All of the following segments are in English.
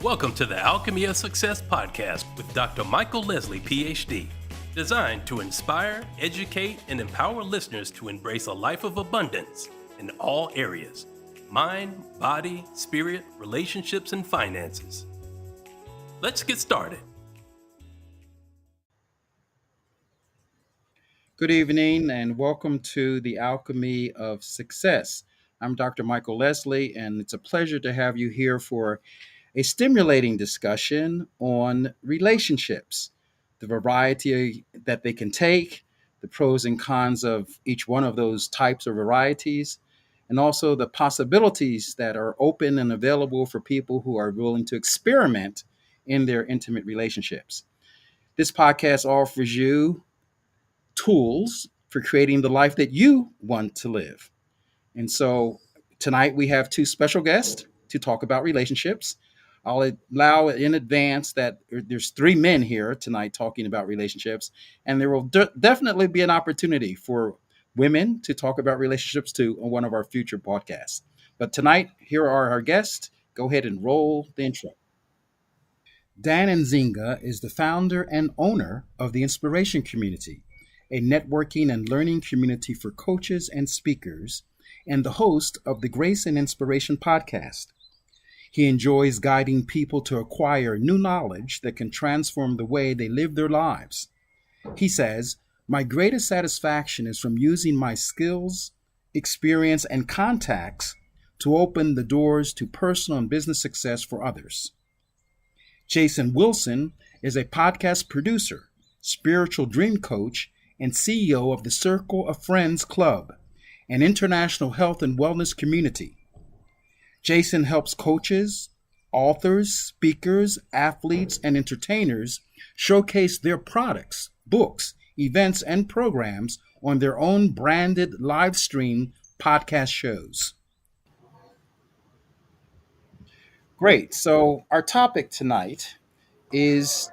Welcome to the Alchemy of Success podcast with Dr. Michael Leslie, PhD, designed to inspire, educate, and empower listeners to embrace a life of abundance in all areas: mind, body, spirit, relationships, and finances. Let's get started. Good evening and welcome to the Alchemy of Success. I'm Dr. Michael Leslie, and it's a pleasure to have you here for a stimulating discussion on relationships, the variety that they can take, the pros and cons of each one of those types or varieties, and also the possibilities that are open and available for people who are willing to experiment in their intimate relationships. This podcast offers you tools for creating the life that you want to live. And so tonight we have two special guests to talk about relationships. I'll allow in advance that there's three men here tonight talking about relationships, and there will definitely be an opportunity for women to talk about relationships too on one of our future podcasts. But tonight, here are our guests. Go ahead and roll the intro. Dan Nzinga is the founder and owner of the Inspiration Community, a networking and learning community for coaches and speakers, and the host of the Grace and Inspiration podcast. He enjoys guiding people to acquire new knowledge that can transform the way they live their lives. He says, "My greatest satisfaction is from using my skills, experience, and contacts to open the doors to personal and business success for others." Jason Wilson is a podcast producer, spiritual dream coach, and CEO of the Circle of Friends Club, an international health and wellness community. Jason helps coaches, authors, speakers, athletes, and entertainers showcase their products, books, events, and programs on their own branded live stream podcast shows. Great. So, our topic tonight is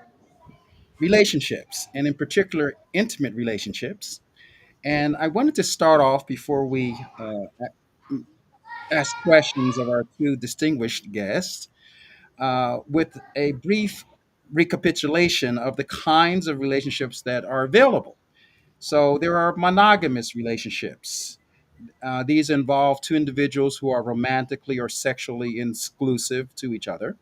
relationships, and in particular, intimate relationships. And I wanted to start off before we ask questions of our two distinguished guests with a brief recapitulation of the kinds of relationships that are available. So, there are monogamous relationships. These involve two individuals who are romantically or sexually exclusive to each other.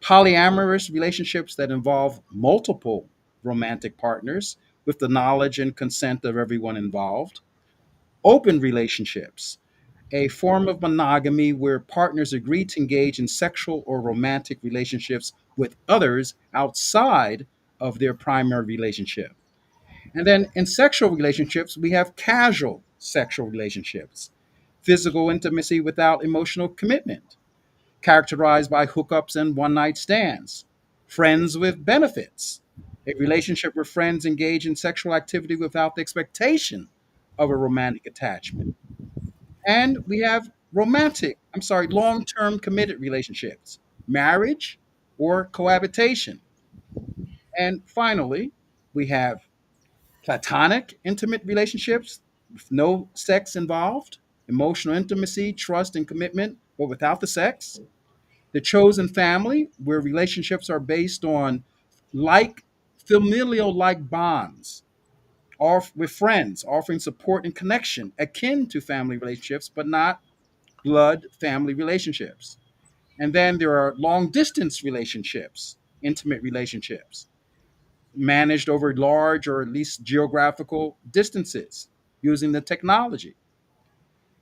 Polyamorous relationships that involve multiple romantic partners with the knowledge and consent of everyone involved. Open relationships, a form of monogamy where partners agree to engage in sexual or romantic relationships with others outside of their primary relationship. And then in sexual relationships, we have casual sexual relationships, physical intimacy without emotional commitment, characterized by hookups and one night stands, friends with benefits, a relationship where friends engage in sexual activity without the expectation of a romantic attachment. And we have long term committed relationships, marriage or cohabitation. And finally, we have platonic intimate relationships with no sex involved, emotional intimacy, trust, and commitment, but without the sex. The chosen family, where relationships are based on like familial like bonds, with friends, offering support and connection akin to family relationships, but not blood family relationships. And then there are long distance relationships, intimate relationships, managed over large or at least geographical distances using the technology.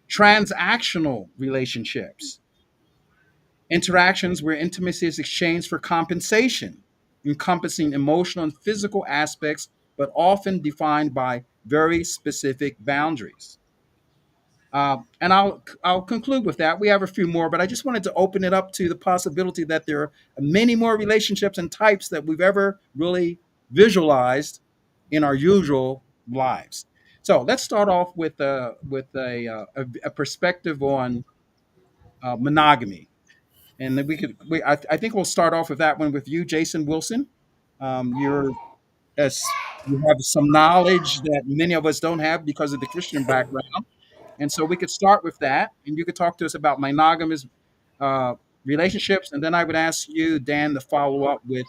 Transactional relationships, interactions where intimacy is exchanged for compensation, encompassing emotional and physical aspects, but often defined by very specific boundaries. And I'll conclude with that. We have a few more, but I just wanted to open it up to the possibility that there are many more relationships and types that we've ever really visualized in our usual lives. So let's start off with a perspective on monogamy, and then I think we'll start off with that one with you, Jason Wilson. You're as you have some knowledge that many of us don't have because of the Christian background. And so we could start with that, and you could talk to us about monogamous uh, relationships, and then I would ask you, Dan, to follow up with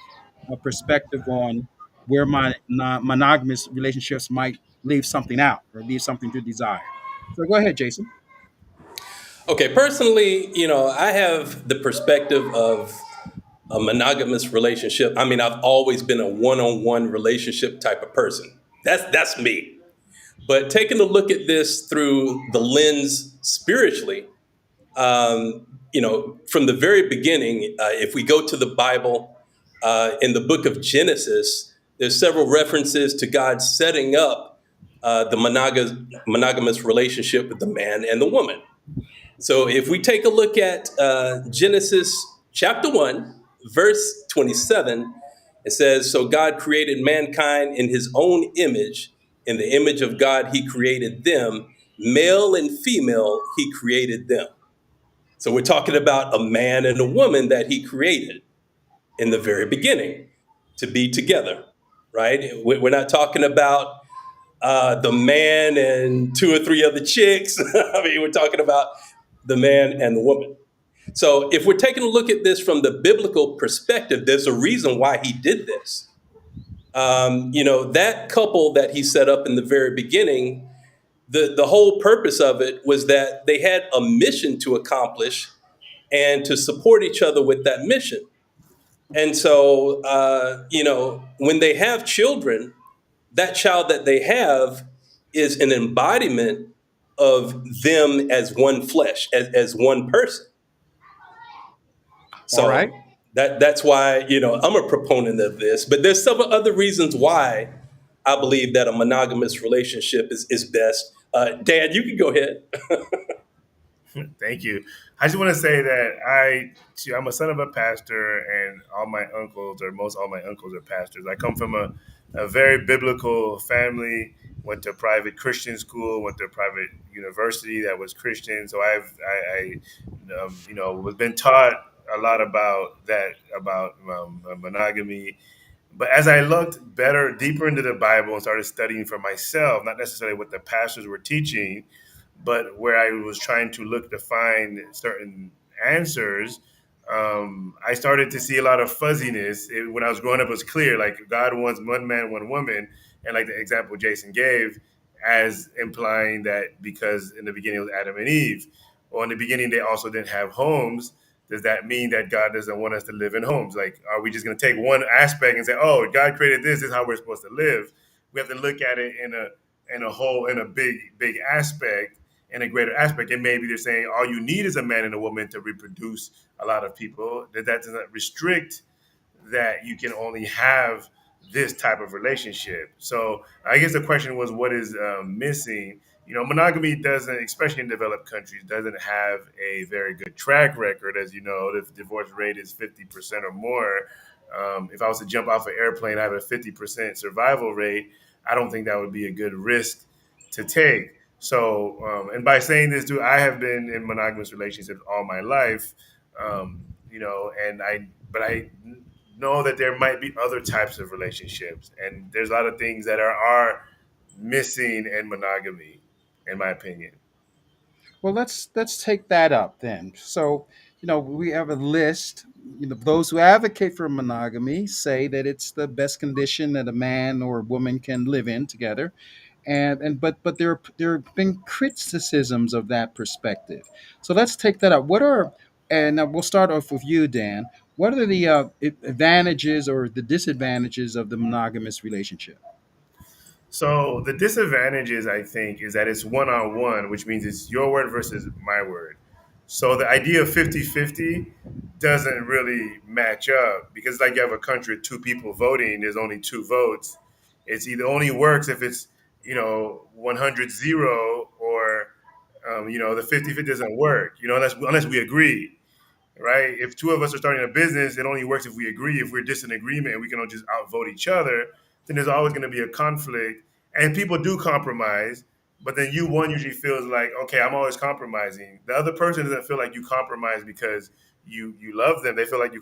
a perspective on where my monogamous relationships might leave something out or leave something to desire. So go ahead, Jason. Okay, personally, I have the perspective of a monogamous relationship. I mean, I've always been a one-on-one relationship type of person. That's me. But taking a look at this through the lens spiritually, from the very beginning, if we go to the Bible, in the book of Genesis, there's several references to God setting up the monogamous relationship with the man and the woman. So if we take a look at Genesis chapter 1, verse 27, it says, "So God created mankind in his own image. In the image of God, he created them. Male and female, he created them." So we're talking about a man and a woman that he created in the very beginning to be together, right? We're not talking about the man and two or three other chicks. I mean, we're talking about the man and the woman. So if we're taking a look at this from the biblical perspective, there's a reason why he did this. That couple that he set up in the very beginning, the whole purpose of it was that they had a mission to accomplish and to support each other with that mission. And so, when they have children, that child that they have is an embodiment of them as one flesh, as one person. All right. So that's why, I'm a proponent of this. But there's some other reasons why I believe that a monogamous relationship is best. Dan, you can go ahead. Thank you. I just want to say that I'm a son of a pastor, and all my uncles, or most all my uncles, are pastors. I come from a very biblical family. Went to private Christian school. Went to a private university that was Christian. So was been taught a lot about that, about monogamy. But as I looked deeper into the Bible and started studying for myself, not necessarily what the pastors were teaching, but where I was trying to look to find certain answers, I started to see a lot of fuzziness. When I was growing up, it was clear, like God wants one man, one woman, and like the example Jason gave, as implying that because in the beginning it was Adam and Eve, or in the beginning they also didn't have homes. Does that mean that God doesn't want us to live in homes? Like, are we just going to take one aspect and say, "Oh, God created this is how we're supposed to live"? We have to look at it in a whole, in a big aspect, in a greater aspect. And maybe they're saying all you need is a man and a woman to reproduce a lot of people. That doesn't restrict that you can only have this type of relationship. So I guess the question was, what is missing? Monogamy doesn't, especially in developed countries, doesn't have a very good track record. As you know, the divorce rate is 50% or more. If I was to jump off an airplane, I have a 50% survival rate. I don't think that would be a good risk to take. So, and by saying this, too, I have been in monogamous relationships all my life, but I know that there might be other types of relationships, and there's a lot of things that are missing in monogamy, in my opinion. Well, let's take that up then. So, we have a list. Those who advocate for monogamy say that it's the best condition that a man or a woman can live in together, but there have been criticisms of that perspective. So let's take that up. And we'll start off with you, Dan. What are the advantages or the disadvantages of the monogamous relationship? So the disadvantages, I think, is that it's one-on-one, which means it's your word versus my word. So the idea of 50-50 doesn't really match up, because like you have a country with two people voting, there's only two votes. It's either only works if it's, 100-0, or, the 50-50 doesn't work, unless we agree. Right? If two of us are starting a business, it only works if we agree. If we're just in agreement and we can all just outvote each other, then there's always going to be a conflict. And people do compromise, but then one usually feels like, okay, I'm always compromising. The other person doesn't feel like you compromise because you love them. They feel like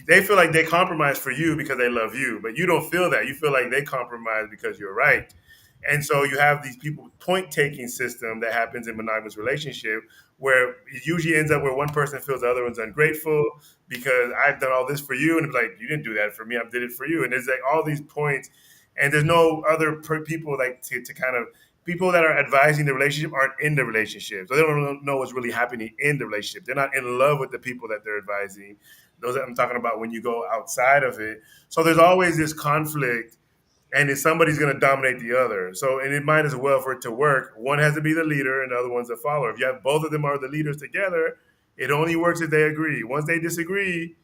they feel like they compromise for you because they love you, but you don't feel that. You feel like they compromise because you're right. And so you have these people point taking system that happens in monogamous relationship where it usually ends up where one person feels the other one's ungrateful because I've done all this for you, and it's like you didn't do that for me, I did it for you, and there's like all these points, and there's no other people like to kind of people that are advising the relationship aren't in the relationship, so they don't know what's really happening in the relationship. They're not in love with the people that they're advising. Those that I'm talking about when you go outside of it. So there's always this conflict and if somebody's going to dominate the other. So, and it might as well for it to work. One has to be the leader, and the other one's the follower. If you have both of them are the leaders together, it only works if they agree. Once they disagree,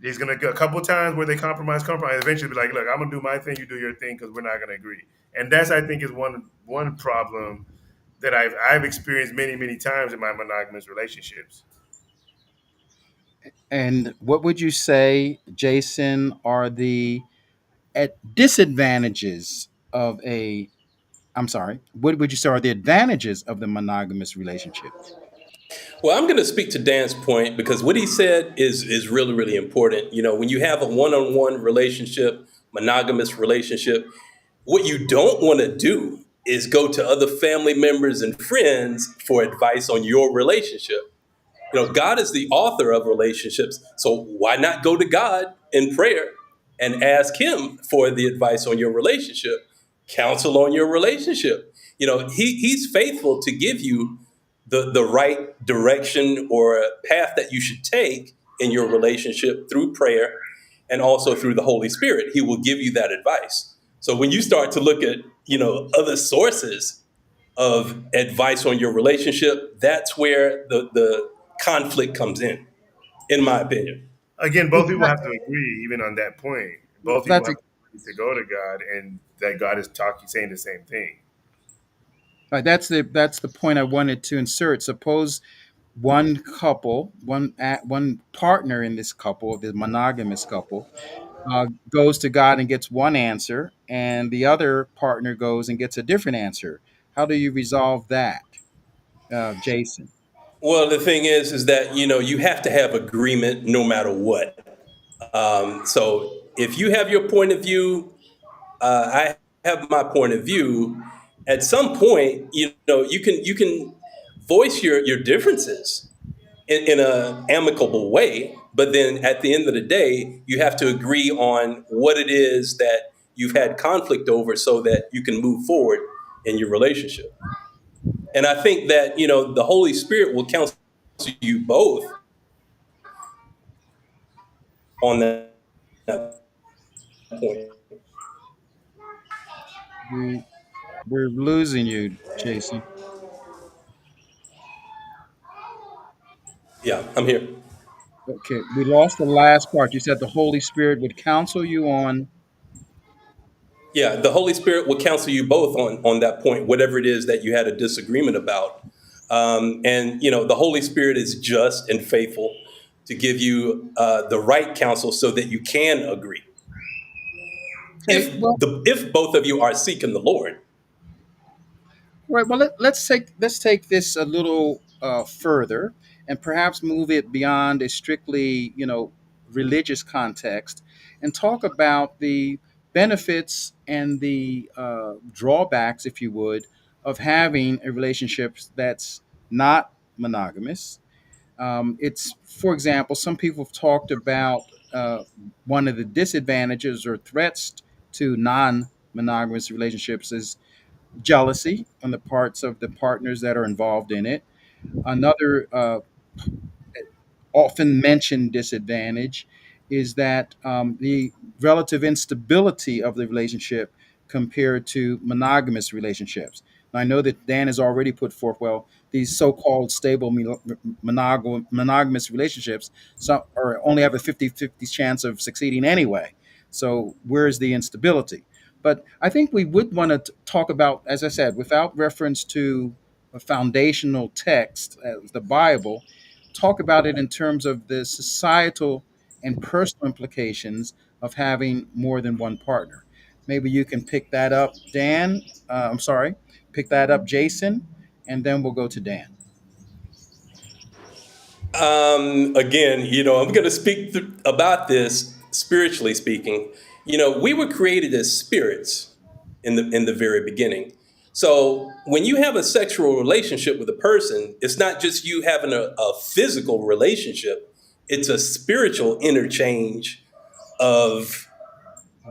there's going to go a couple times where they compromise. Eventually, be like, look, I'm going to do my thing, you do your thing, because we're not going to agree. And that's I think is one problem that I've experienced many times in my monogamous relationships. And what would you say, Jason, are the at disadvantages of a I'm sorry, what would you say are the advantages of the monogamous relationship? Well, I'm going to speak to Dan's point because what he said is really really important. You know, when you have a one-on-one relationship, monogamous relationship, what you don't want to do is go to other family members and friends for advice on your relationship. You know, God is the author of relationships, so why not go to God in prayer and ask Him for the advice on your relationship, counsel on your relationship? You know, He's faithful to give you the right direction or path that you should take in your relationship through prayer and also through the Holy Spirit. He will give you that advice. So when you start to look at, other sources of advice on your relationship, that's where the conflict comes in my opinion. Again, both people Exactly. have to agree, even on that point. Well, Both people that's have to agree to go to God, and that God is talking, saying the same thing. that's the point I wanted to insert. Suppose one couple, one partner in this couple, the monogamous couple, goes to God and gets one answer, and the other partner goes and gets a different answer. How do you resolve that, Jason? Well, the thing is that you have to have agreement no matter what. So if you have your point of view, I have my point of view. At some point, you can voice your differences in a amicable way, but then at the end of the day, you have to agree on what it is that you've had conflict over, so that you can move forward in your relationship. And I think that the Holy Spirit will counsel you both on that point. We we're losing you, Jason. Yeah, I'm here. Okay, we lost the last part. You said the Holy Spirit would counsel you on. Yeah, the Holy Spirit will counsel you both on that point, whatever it is that you had a disagreement about. And the Holy Spirit is just and faithful to give you the right counsel so that you can agree. Okay, well, If both of you are seeking the Lord. right. Well, let's take this a little further and perhaps move it beyond a strictly religious context and talk about the benefits and the drawbacks, if you would, of having a relationship that's not monogamous. It's, for example, some people have talked about one of the disadvantages or threats to non-monogamous relationships is jealousy on the parts of the partners that are involved in it. Another often mentioned disadvantage is that the relative instability of the relationship compared to monogamous relationships. Now, I know that Dan has already put forth, well, these so-called stable monogamous relationships only have a 50-50 chance of succeeding anyway. So where's the instability? But I think we would want to talk about, as I said, without reference to a foundational text, the Bible, talk about it in terms of the societal and personal implications of having more than one partner. Maybe you can pick that up, Dan. I'm sorry, pick that up, Jason, and then we'll go to Dan. Again, I'm going to speak about this spiritually speaking. We were created as spirits, in the very beginning. So when you have a sexual relationship with a person, it's not just you having a physical relationship, it's a spiritual interchange of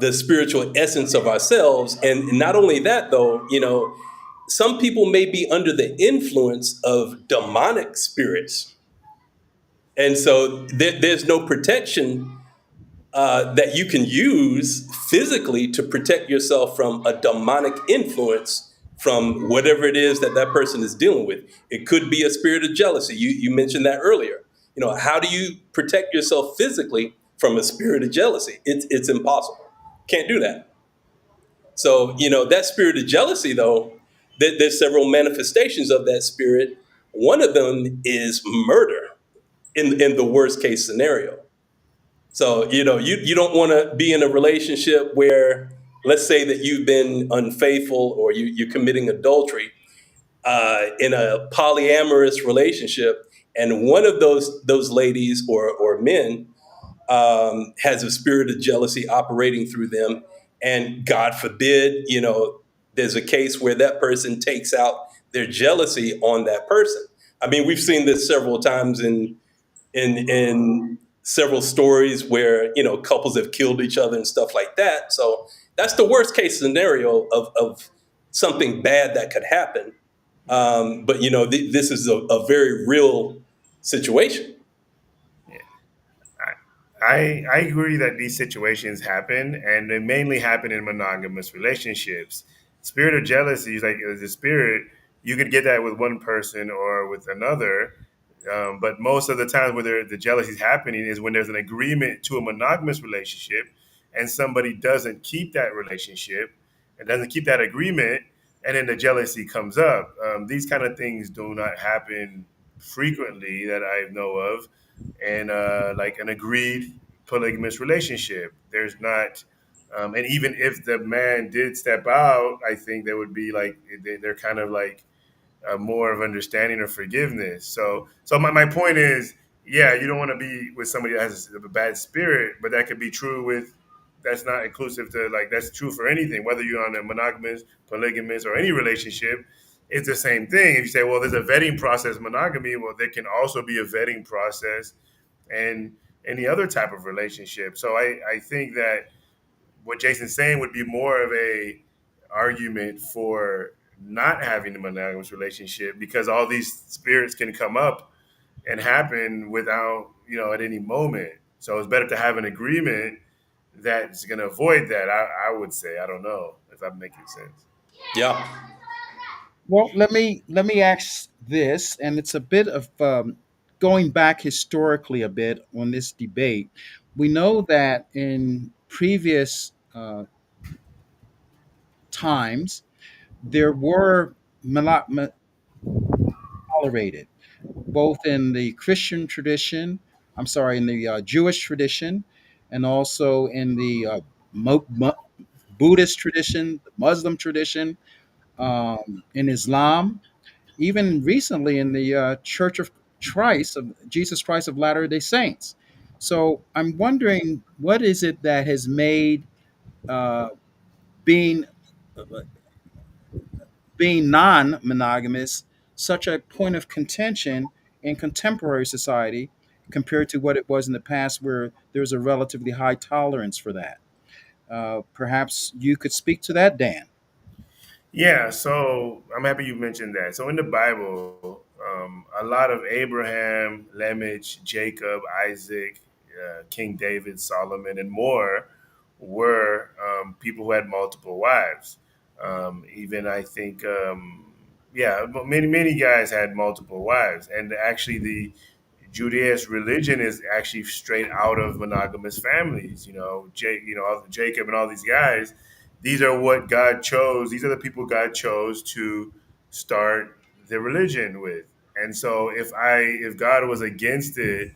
the spiritual essence of ourselves. And not only that, though, some people may be under the influence of demonic spirits. And so there's no protection that you can use physically to protect yourself from a demonic influence from whatever it is that that person is dealing with. It could be a spirit of jealousy. You mentioned that earlier. How do you protect yourself physically from a spirit of jealousy? It's impossible. Can't do that. So, that spirit of jealousy, though, there's several manifestations of that spirit. One of them is murder in the worst case scenario. So, you don't want to be in a relationship where, let's say that you've been unfaithful or you're committing adultery in a polyamorous relationship, and one of those ladies or men has a spirit of jealousy operating through them. And God forbid, there's a case where that person takes out their jealousy on that person. I mean, we've seen this several times in several stories where couples have killed each other and stuff like that. So that's the worst case scenario of something bad that could happen. But this is a very real situation. I agree that these situations happen, and they mainly happen in monogamous relationships. Spirit of jealousy is like the spirit. You could get that with one person or with another, but most of the times where the jealousy is happening is when there's an agreement to a monogamous relationship, and somebody doesn't keep that relationship and doesn't keep that agreement, and then the jealousy comes up. These kind of things do not happen frequently that I know of, and like an agreed polygamous relationship. There's not, and even if the man did step out, I think there would be like they're kind of like more of understanding or forgiveness. So my point is, yeah, you don't want to be with somebody that has a bad spirit, but that could be true with. That's not inclusive to like that's true for anything, whether you're on a monogamous, polygamous, or any relationship. It's the same thing. If you say, well, there's a vetting process, monogamy, well, there can also be a vetting process and any other type of relationship. So I think that what Jason's saying would be more of a argument for not having a monogamous relationship because all these spirits can come up and happen without, at any moment. So it's better to have an agreement that's going to avoid that. I would say, I don't know if I'm making sense. Yeah. Well, let me ask this, and it's a bit of going back historically a bit on this debate. We know that in previous times there were tolerated, both in the Christian tradition, I'm sorry, in the Jewish tradition, and also in the Buddhist tradition, the Muslim tradition, in Islam, even recently in the Church of Christ, of Jesus Christ of Latter-day Saints. So I'm wondering, what is it that has made uh, being being non-monogamous such a point of contention in contemporary society compared to what it was in the past, where there's a relatively high tolerance for that? Perhaps you could speak to that, Dan. Yeah, so I'm happy you mentioned that. So in the Bible, a lot of Abraham, Lamech, Jacob, Isaac, King David, Solomon, and more were people who had multiple wives. Even I think, yeah, many guys had multiple wives, and actually the Judaist religion is actually straight out of monogamous families. Jacob and all these guys. These are what God chose. These are the people God chose to start the religion with. And so, if God was against it,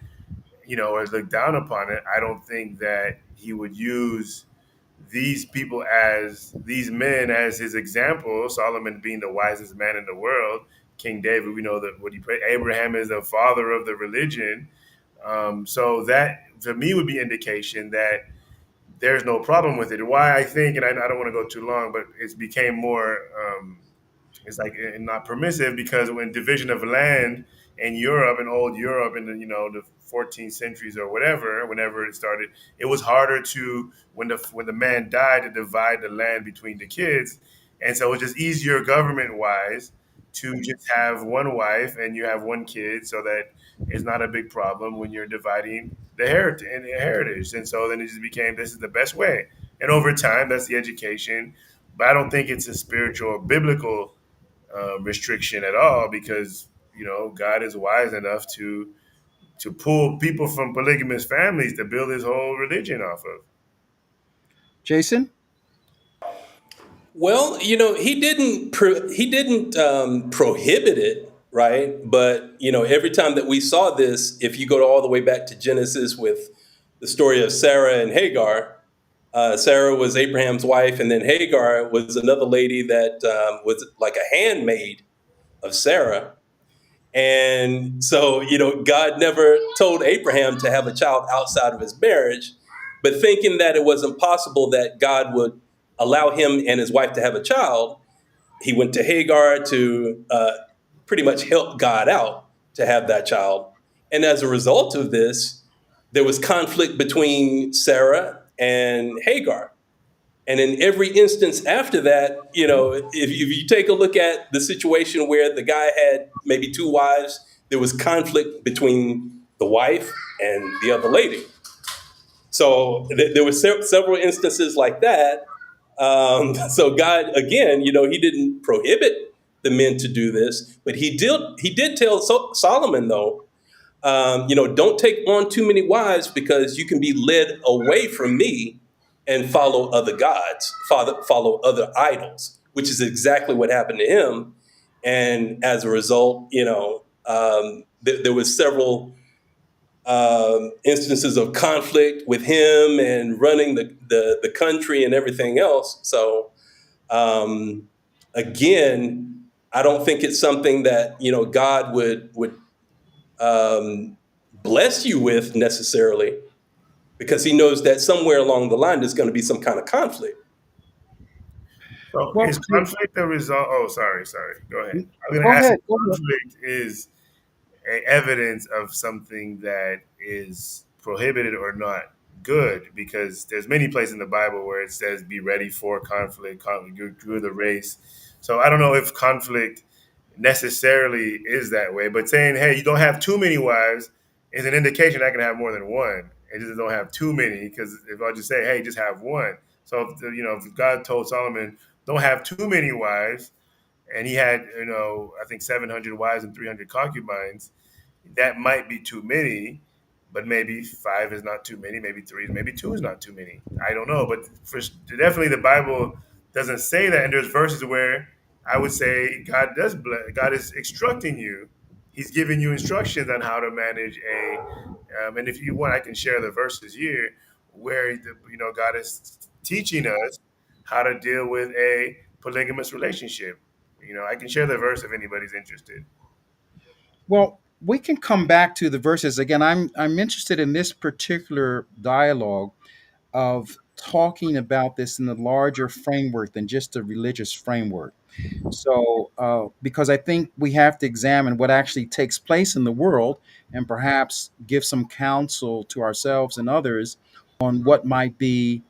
or looked down upon it, I don't think that He would use these men as His example. Solomon being the wisest man in the world, King David, we know that what he prayed. Abraham is the father of the religion. So that to me would be indication that there's no problem with it. Why I think, and I don't want to go too long, but it's became more. It's like not permissive because when division of land in Europe, in old Europe, in the 14th centuries or whatever, whenever it started, it was harder to when the man died to divide the land between the kids, and so it's just easier government wise to just have one wife and you have one kid, so that it's not a big problem when you're dividing the heritage. And so then it just became this is the best way, and over time that's the education. But I don't think it's a spiritual or biblical restriction at all, because God is wise enough to pull people from polygamous families to build his whole religion off of. Jason? Well, he didn't prohibit it, right? But every time that we saw this, if you go all the way back to Genesis with the story of Sarah and Hagar, Sarah was Abraham's wife, and then Hagar was another lady that was like a handmaid of Sarah. And so, God never told Abraham to have a child outside of his marriage, but thinking that it wasn't possible that God would allow him and his wife to have a child, he went to Hagar to pretty much help God out to have that child. And as a result of this, there was conflict between Sarah and Hagar. And in every instance after that, if you take a look at the situation where the guy had maybe two wives, there was conflict between the wife and the other lady. So there were several instances like that. So God, again, he didn't prohibit the men to do this, but he did tell Solomon, though, don't take on too many wives because you can be led away from me and follow other gods, follow other idols, which is exactly what happened to him. And as a result, there was several instances of conflict with him and running the country and everything else. So um, again, I don't think it's something that God would um, bless you with necessarily, because he knows that somewhere along the line there's going to be some kind of conflict. So Well, is conflict a result? Oh, sorry. Go ahead. I'm going to go ask ahead. if Go ahead. conflict is evidence of something that is prohibited or not good, because there's many places in the Bible where it says be ready for conflict through the race. So I don't know if conflict necessarily is that way, but saying, hey, you don't have too many wives is an indication I can have more than one, and just don't have too many, because if I just say, hey, just have one. So if God told Solomon don't have too many wives, and he had I think 700 wives and 300 concubines, that might be too many, but maybe five is not too many, maybe three, maybe two is not too many. I don't know, but definitely the Bible doesn't say that, and there's verses where I would say God does bless. God is instructing you. He's giving you instructions on how to manage and if you want, I can share the verses here where God is teaching us how to deal with a polygamous relationship. I can share the verse if anybody's interested. Well, we can come back to the verses again. I'm interested in this particular dialogue of talking about this in a larger framework than just a religious framework. So, because I think we have to examine what actually takes place in the world and perhaps give some counsel to ourselves and others on what might be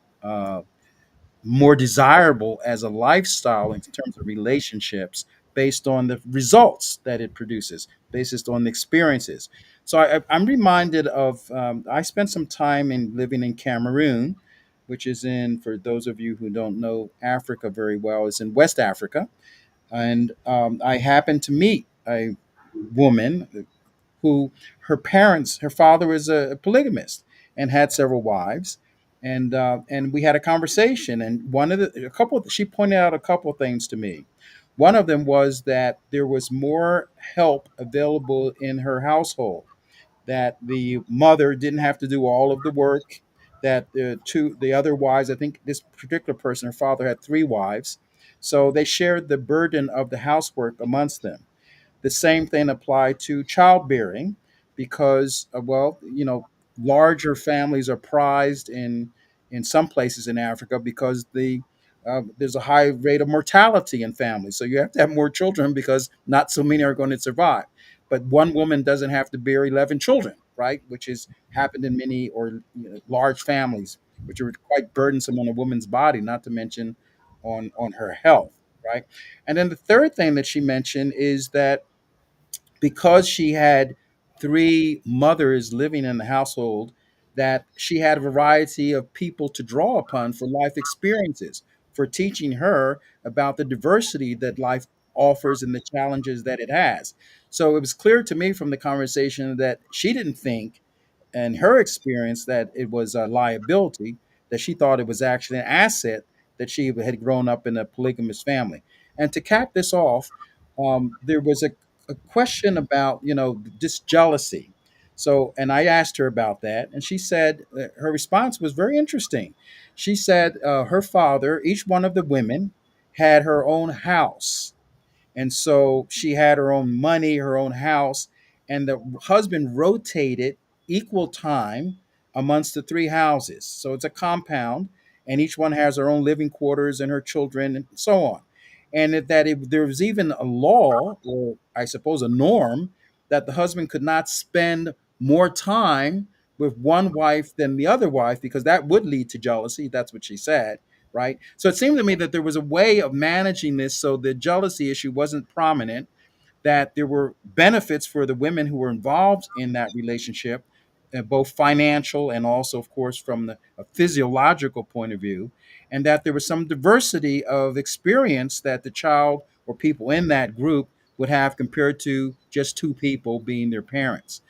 more desirable as a lifestyle in terms of relationships based on the results that it produces, based on the experiences. So I'm reminded of, I spent some time in living in Cameroon, which is in, for those of you who don't know Africa very well, is in West Africa. And I happened to meet a woman who her father was a polygamist and had several wives, and we had a conversation. And she pointed out a couple of things to me. One of them was that there was more help available in her household, that the mother didn't have to do all of the work, that the other wives, I think this particular person, her father had three wives, so they shared the burden of the housework amongst them. The same thing applied to childbearing, because, well, larger families are prized in some places in Africa because there's a high rate of mortality in families. So you have to have more children because not so many are going to survive. But one woman doesn't have to bear 11 children, right? Which has happened in many or large families, which are quite burdensome on a woman's body, not to mention on her health, right? And then the third thing that she mentioned is that because she had three mothers living in the household, that she had a variety of people to draw upon for life experiences, for teaching her about the diversity that life offers and the challenges that it has. So it was clear to me from the conversation that she didn't think, and her experience, that it was a liability, that she thought it was actually an asset, that she had grown up in a polygamous family. And to cap this off, there was a question about this jealousy. So, and I asked her about that, and she said her response was very interesting. She said her father, each one of the women, had her own house, and so she had her own money, her own house, and the husband rotated equal time amongst the three houses. So it's a compound, and each one has her own living quarters and her children and so on. And there was even a law, or I suppose a norm, that the husband could not spend more time with one wife than the other wife because that would lead to jealousy. That's what she said, right? So it seemed to me that there was a way of managing this so the jealousy issue wasn't prominent, that there were benefits for the women who were involved in that relationship, both financial and also, of course, from a physiological point of view, and that there was some diversity of experience that the child or people in that group would have compared to just two people being their parents.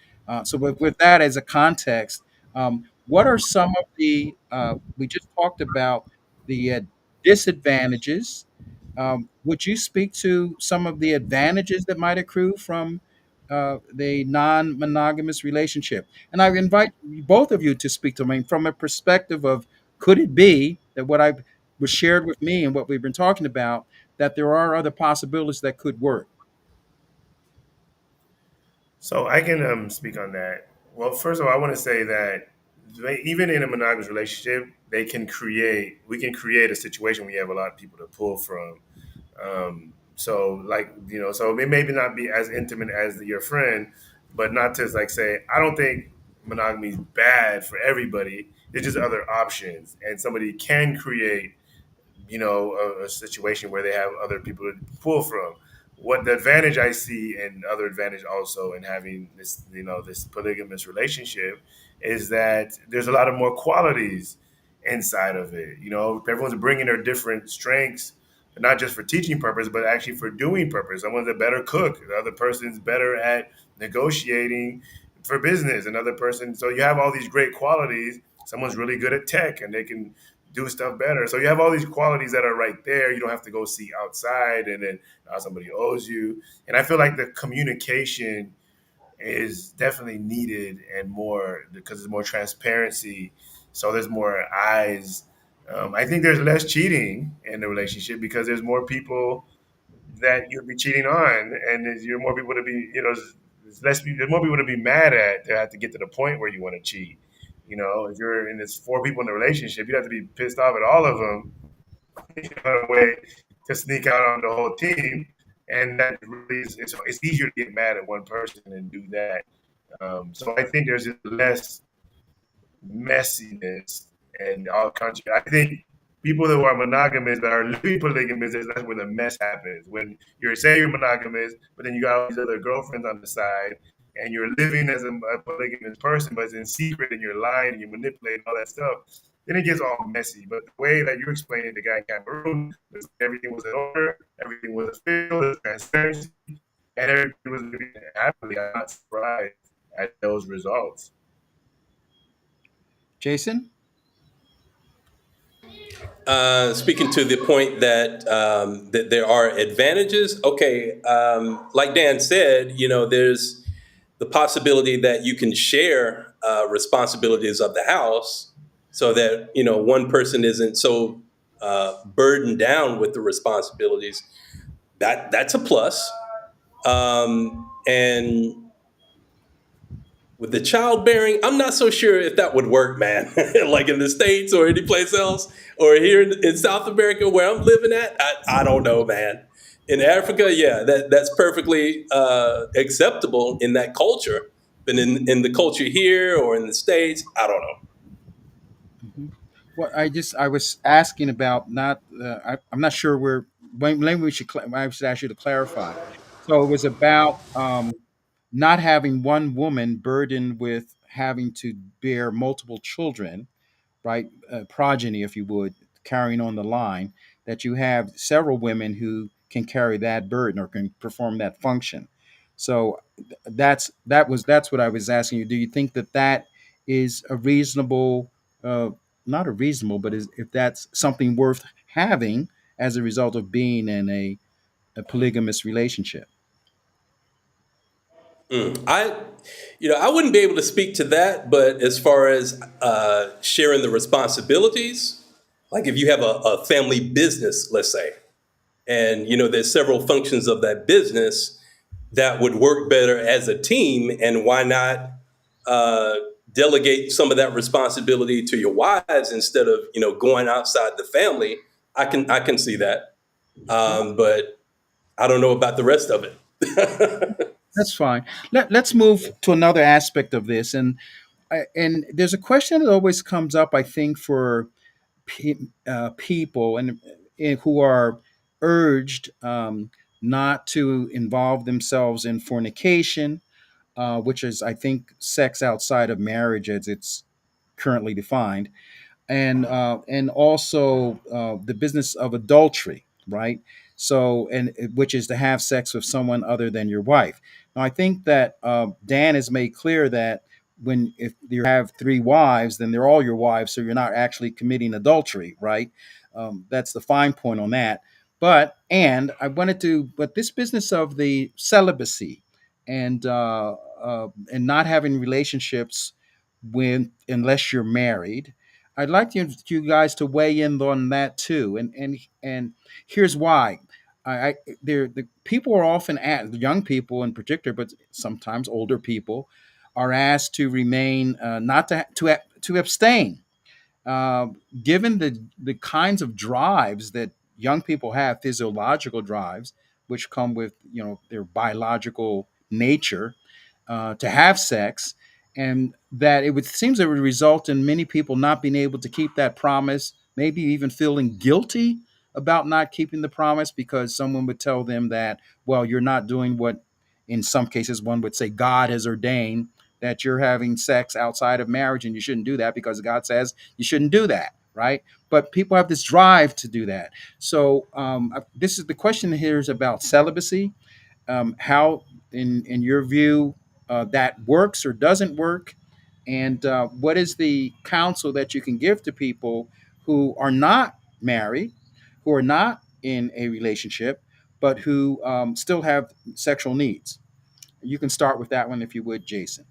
So, with that as a context, what are some of we just talked about the disadvantages. Would you speak to some of the advantages that might accrue from the non monogamous relationship? And I invite both of you to speak to me from a perspective of, could it be that what I was shared with me and what we've been talking about, that there are other possibilities that could work? So I can speak on that. Well, first of all, I want to say that even in a monogamous relationship, we can create a situation where you have a lot of people to pull from. So like, so it maybe not be as intimate as your friend, but not to like say, I don't think monogamy is bad for everybody. There's just other options, and somebody can create a situation where they have other people to pull from. What the advantage I see, and other advantage also in having this polygamous relationship, is that there's a lot of more qualities inside of it. Everyone's bringing their different strengths, not just for teaching purpose, but actually for doing purpose. Someone's a better cook, the other person's better at negotiating for business, another person. So you have all these great qualities. Someone's really good at tech, and they can do stuff better. So you have all these qualities that are right there. You don't have to go see outside, and then somebody owes you. And I feel like the communication is definitely needed, and more because there's more transparency. So there's more eyes. I think there's less cheating in the relationship because there's more people that you'd be cheating on, and there's more people to be, there's more people to be mad at to have to get to the point where you want to cheat. If you're in this four people in the relationship, you have to be pissed off at all of them in a way to sneak out on the whole team. And that really it's easier to get mad at one person and do that. So I think there's just less messiness and all country. I think people who are monogamous that are living polygamous, that's where the mess happens. When you're saying you're monogamous, but then you got all these other girlfriends on the side, and you're living as a polygamous person, but it's in secret, and you're lying and you're manipulating all that stuff. Then it gets all messy. But the way that you explained it, the guy in Cameroon, everything was in order, everything was official, there was transparency, and everything was living happily. I'm not surprised at those results. Jason? Speaking to the point that there are advantages. Okay, like Dan said, there's the possibility that you can share responsibilities of the house, so that one person isn't so burdened down with the responsibilities. That's a plus. And With the childbearing, I'm not so sure if that would work, man. Like in the States or any place else, or here in South America where I'm living at, I don't know, man. In Africa, yeah, that's perfectly acceptable in that culture. But in the culture here or in the States, I don't know. Mhm. Well, I was asking about not I'm not sure where maybe I should ask you to clarify. So it was about not having one woman burdened with having to bear multiple children, right? Progeny, if you would, carrying on the line, that you have several women who can carry that burden or can perform that function. So that's what I was asking you. Do you think that that is a reasonable, uh, not a reasonable, but if that's something worth having as a result of being in a polygamous relationship? I wouldn't be able to speak to that, but as far as sharing the responsibilities, like if you have a family business, let's say, and there's several functions of that business that would work better as a team, and why not uh, delegate some of that responsibility to your wives instead of going outside the family? I can see that, Okay. but I don't know about the rest of it. That's fine. Let's move to another aspect of this, and there's a question that always comes up, I think, for people and who are urged not to involve themselves in fornication, which is, I think, sex outside of marriage as it's currently defined, and also the business of adultery, right? So, and which is to have sex with someone other than your wife. Now, I think that Dan has made clear that when if you have three wives, then they're all your wives, so you're not actually committing adultery, right? That's the fine point on that. But this business of the celibacy and not having relationships when unless you're married. I'd like you guys to weigh in on that too, and here's why. I the people are often asked, young people in particular, but sometimes older people, are asked to remain not to abstain, uh, given the kinds of drives that young people have, physiological drives, which come with their biological nature to have sex, and that it would seems it would result in many people not being able to keep that promise, maybe even feeling guilty about not keeping the promise because someone would tell them that, well, you're not doing what, in some cases, one would say God has ordained, that you're having sex outside of marriage and you shouldn't do that because God says you shouldn't do that, right? But people have this drive to do that. So this is the question here is about celibacy, how, in your view, that works or doesn't work, and what is the counsel that you can give to people who are not married, who are not in a relationship, but who still have sexual needs? You can start with that one if you would, Jason.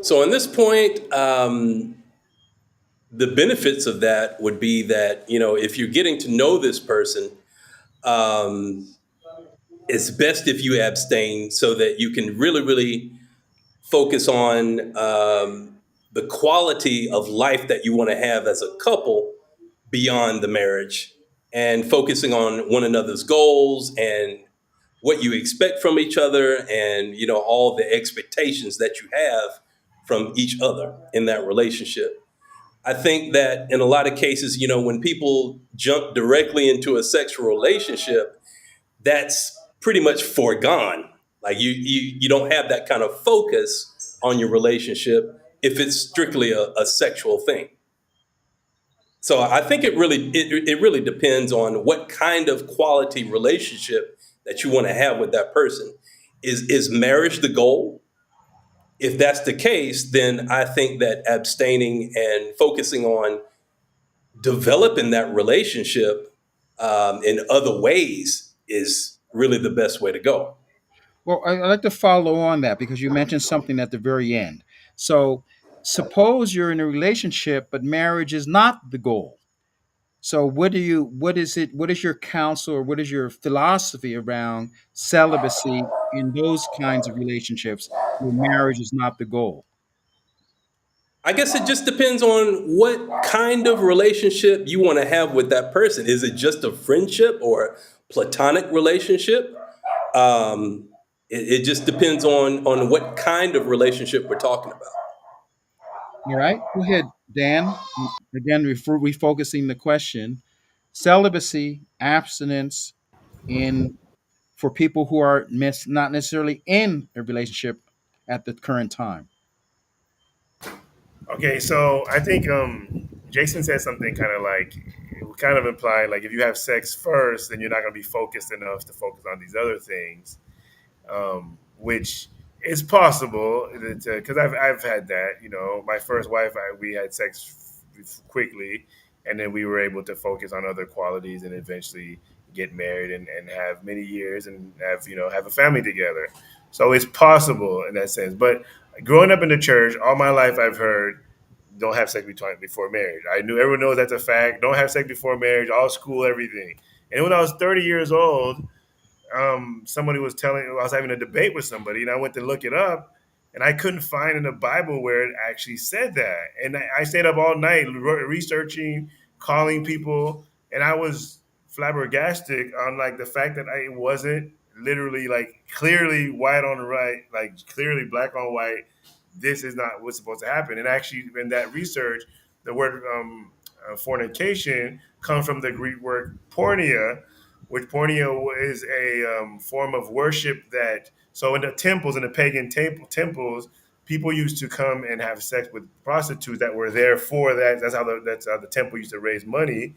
So, on this point, the benefits of that would be that if you're getting to know this person, um, it's best if you abstain so that you can really, really focus on the quality of life that you want to have as a couple beyond the marriage, and focusing on one another's goals and what you expect from each other, and all the expectations that you have from each other in that relationship. I think that in a lot of cases, when people jump directly into a sexual relationship, that's pretty much foregone. Like you don't have that kind of focus on your relationship if it's strictly a sexual thing. So I think it really depends on what kind of quality relationship that you want to have with that person. Is marriage the goal? If that's the case, then I think that abstaining and focusing on developing that relationship in other ways is really the best way to go. Well, I'd like to follow on that because you mentioned something at the very end. So, suppose you're in a relationship, but marriage is not the goal. So what is your counsel, or what is your philosophy around celibacy in those kinds of relationships where marriage is not the goal? I guess it just depends on what kind of relationship you want to have with that person. Is it just a friendship or a platonic relationship? Um, it just depends on what kind of relationship we're talking about. All right, go ahead, Dan. Again, refocusing the question: celibacy, abstinence in for people who are not necessarily in a relationship at the current time. Okay, so I think Jason said something kind of like it kind of implied like if you have sex first, then you're not going to be focused enough to focus on these other things, which is possible because I've had that. You know, my first wife, we had sex quickly, and then we were able to focus on other qualities and eventually get married and have many years and have have a family together. So it's possible in that sense. But growing up in the church, all my life I've heard don't have sex before marriage. I knew everyone knows that's a fact. Don't have sex before marriage. All school, everything. And when I was 30 years old, somebody was telling, I was having a debate with somebody, and I went to look it up, and I couldn't find in the Bible where it actually said that. And I stayed up all night researching, calling people, and I was flabbergasted on like the fact that it wasn't literally like clearly white on the right, like clearly black on white. This is not what's supposed to happen. And actually, in that research, the word fornication comes from the Greek word porneia, which porneia is a form of worship that. So in the temples, in the pagan temples, people used to come and have sex with prostitutes that were there for that. That's how the temple used to raise money.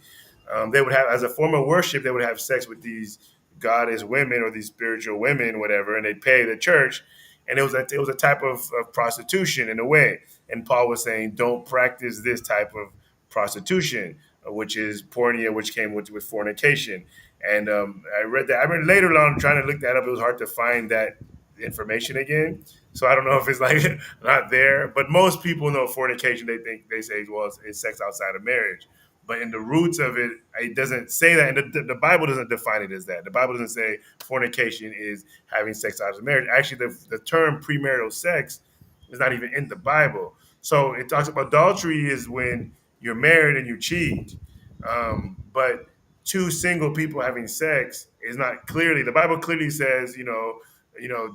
They would have, as a form of worship, they would have sex with these goddess women or these spiritual women, whatever, and they'd pay the church. And it was a type of prostitution in a way. And Paul was saying, don't practice this type of prostitution, which is porneia, which came with fornication. And I read that. I mean, later on, trying to look that up, it was hard to find that information again. So I don't know if it's like not there, but most people know fornication. They say, well, it's sex outside of marriage. But in the roots of it, it doesn't say that, and the Bible doesn't define it as that. The Bible doesn't say fornication is having sex outside of marriage. Actually, the term premarital sex is not even in the Bible. So it talks about adultery is when you're married and you cheat. But two single people having sex is not clearly. The Bible clearly says,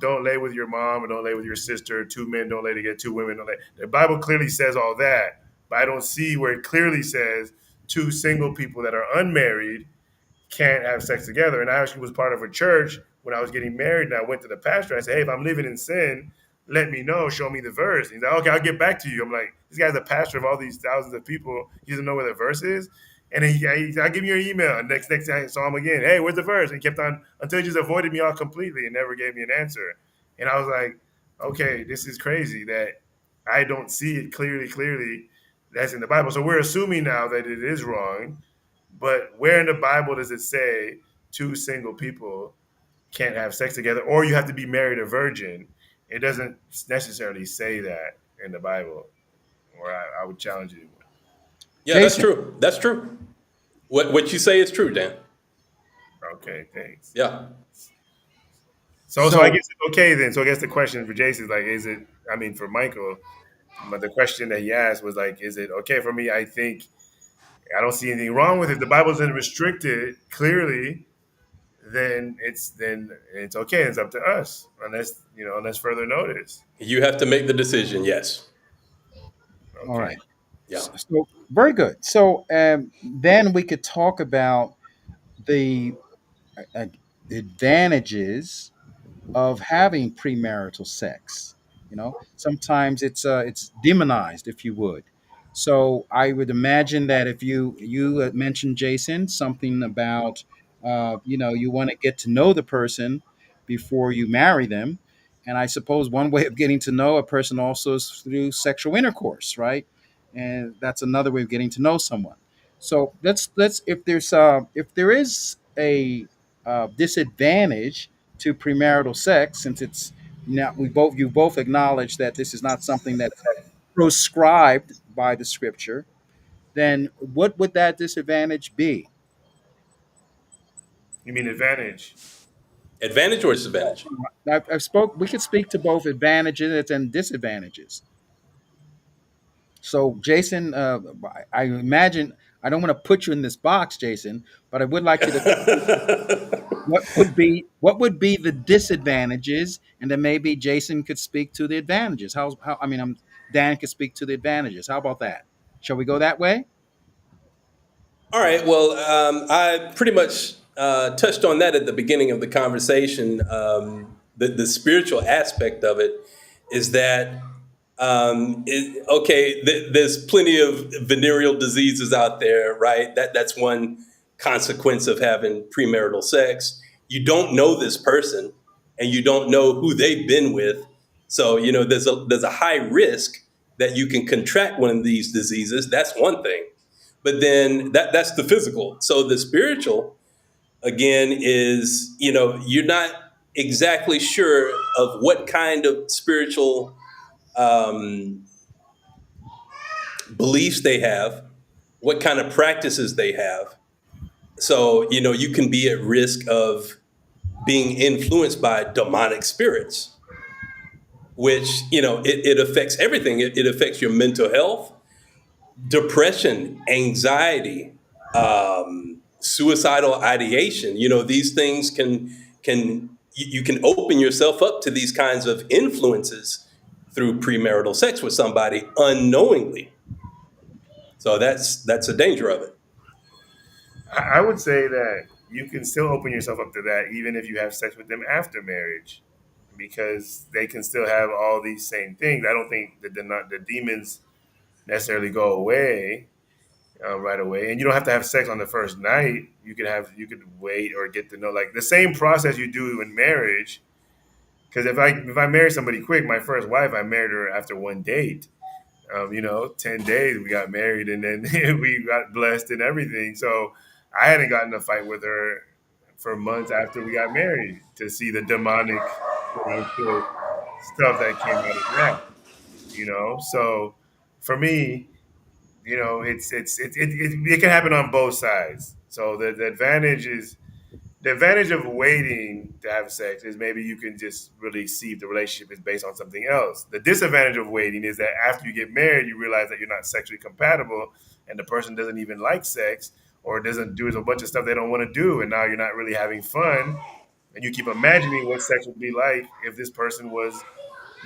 don't lay with your mom or don't lay with your sister. Two men don't lay together. Two women don't lay. The Bible clearly says all that, but I don't see where it clearly says two single people that are unmarried can't have sex together. And I actually was part of a church when I was getting married, and I went to the pastor. I said, "Hey, if I'm living in sin, let me know. Show me the verse." And he's like, "Okay, I'll get back to you." I'm like, "This guy's a pastor of all these thousands of people. He doesn't know where the verse is." And then I'll give you your email. And next time I saw him again, "Hey, where's the verse?" And he kept on until he just avoided me all completely and never gave me an answer. And I was like, "Okay, this is crazy that I don't see it clearly. That's in the Bible." So we're assuming now that it is wrong, but where in the Bible does it say two single people can't have sex together, or you have to be married a virgin? It doesn't necessarily say that in the Bible, or I would challenge you. Yeah, that's Jason. true. That's true. What you say is true, Dan. Okay, thanks. Yeah. So I So, guess it's okay then. So I guess the question for Jason is like, is it? I mean, for Michael, but the question that he asked was like, is it okay for me? I think I don't see anything wrong with it. The Bible doesn't restrict it clearly. Then it's okay. It's up to us, unless further notice. You have to make the decision. Yes. all Okay. right. Yeah. So very good. So then we could talk about the uh, advantages of having premarital sex. Sometimes it's demonized, if you would. So I would imagine that if you mentioned, Jason, something about you want to get to know the person before you marry them, and I suppose one way of getting to know a person also is through sexual intercourse, right? And that's another way of getting to know someone. So let's if there is a disadvantage to premarital sex, since it's now you both acknowledge that this is not something that's proscribed by the scripture. then what would that disadvantage be? You mean advantage? Advantage or disadvantage? We could speak to both advantages and disadvantages. So, Jason, I imagine I don't want to put you in this box, Jason, but I would like you to what would be the disadvantages, and then maybe Jason could speak to the advantages. How I mean, Dan could speak to the advantages. How about that? Shall we go that way? All right. Well, I pretty much touched on that at the beginning of the conversation. The spiritual aspect of it is that okay, there's plenty of venereal diseases out there, right? That's one consequence of having premarital sex. You don't know this person, and you don't know who they've been with. So there's a high risk that you can contract one of these diseases. That's one thing. But then that's the physical. So the spiritual, again, is you're not exactly sure of what kind of spiritual um, beliefs they have, what kind of practices they have. So you can be at risk of being influenced by demonic spirits, which it affects everything. It affects your mental health, depression, anxiety, suicidal ideation. These things you can open yourself up to these kinds of influences through premarital sex with somebody unknowingly. So that's a danger of it. I would say that you can still open yourself up to that even if you have sex with them after marriage, because they can still have all these same things. I don't think that the demons necessarily go away right away, and you don't have to have sex on the first night. You could wait or get to know, like, the same process you do in marriage. Because if I marry somebody quick, my first wife, I married her after one date. 10 days we got married, and then we got blessed and everything. So I hadn't gotten in a fight with her for months after we got married to see the demonic, stuff that came out of that. So for me, it can happen on both sides. So the advantage of waiting to have sex is maybe you can just really see if the relationship is based on something else. The disadvantage of waiting is that after you get married, you realize that you're not sexually compatible, and the person doesn't even like sex, or doesn't do a bunch of stuff they don't want to do, and now you're not really having fun, and you keep imagining what sex would be like if this person was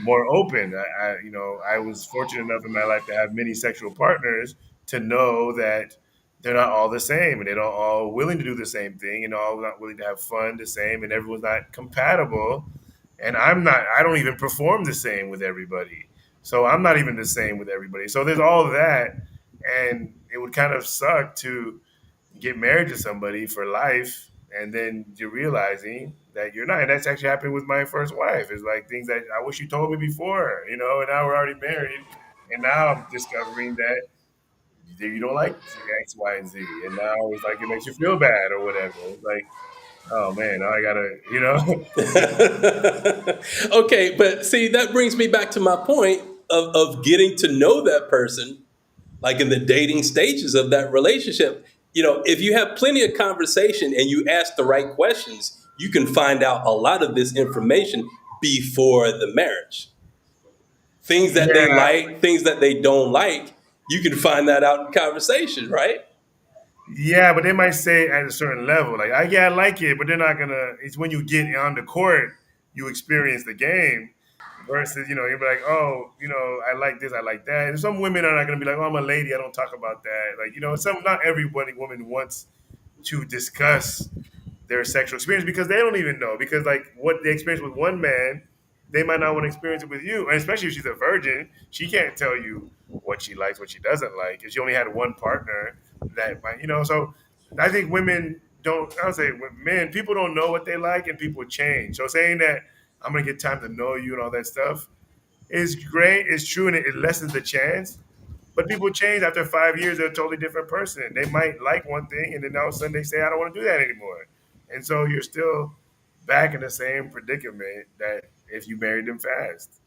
more open. I was fortunate enough in my life to have many sexual partners, to know that they're not all the same, and they're not all willing to do the same thing, and all not willing to have fun the same, and everyone's not compatible. And I don't even perform the same with everybody. So I'm not even the same with everybody. So there's all of that. And it would kind of suck to get married to somebody for life, and then you're realizing that you're not. And that's actually happened with my first wife. It's like things that I wish you told me before, and now we're already married. And now I'm discovering that you don't like X, Y, and Z. And now it's like it makes you feel bad or whatever. It's like, oh man, now I gotta. Okay, but see, that brings me back to my point of getting to know that person, like in the dating stages of that relationship. If you have plenty of conversation and you ask the right questions, you can find out a lot of this information before the marriage. Things that they Yeah, like, things that they don't like, you can find that out in conversation, right? yeah, but they might say at a certain level, like, yeah, I like it, but they're not gonna. It's when you get on the court, you experience the game. Versus, you'll be like, oh, I like this, I like that. And some women are not gonna be like, oh, I'm a lady, I don't talk about that. Like, not everybody woman wants to discuss their sexual experience, because they don't even know. Because, like, what they experience with one man, they might not want to experience it with you. And especially if she's a virgin, she can't tell you what she likes, what she doesn't like. If she only had one partner, that might, So I think women don't. I would say men, people don't know what they like, and people change. So saying that I'm gonna get time to know you and all that stuff is great. It's true, and it lessens the chance. But people change after 5 years. They're a totally different person. They might like one thing, and then all of a sudden they say, I don't want to do that anymore. And so you're still back in the same predicament that if you married them fast.